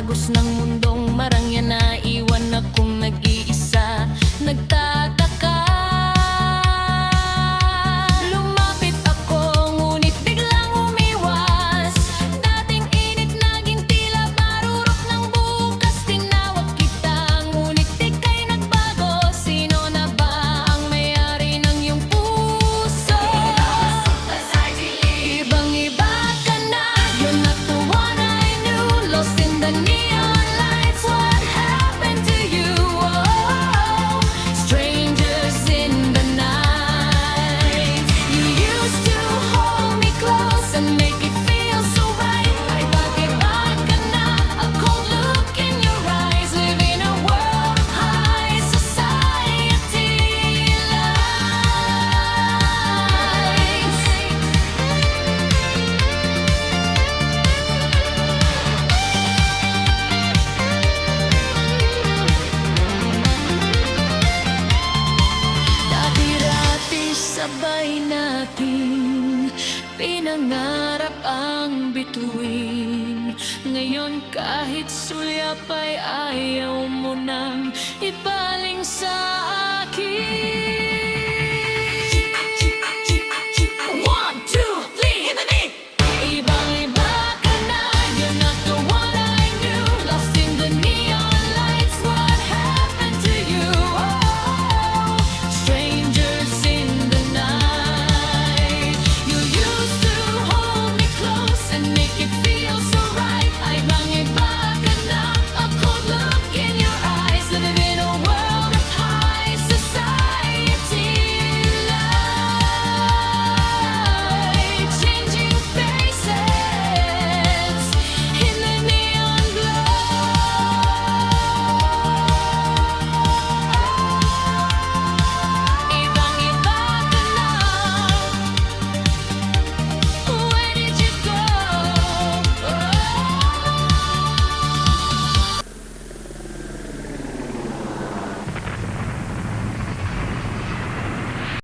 agos ng mundong marangya na iwan akong nag-iisa. Nagtataka, lumapit ako ngunit biglang umiwas. Dating init naging tila parurot ng bukas. Tinawag kita ngunit ika'y nagbago. Sino na ba ang may-ari ng iyong puso? Ibang-iba ka na, you're not the one I knew. Lost in the neon lights, what happened to you? Oh, strangers in the night. You used to hold me close and make it feel so right. Ay bakit ba ka na? A cold look in your eyes. Live in a world of high society lights. Dati-dati sabay nating pinangarap ang bituin. Ngayon kahit sulyap ay ayaw mo nang ibaling sa akin.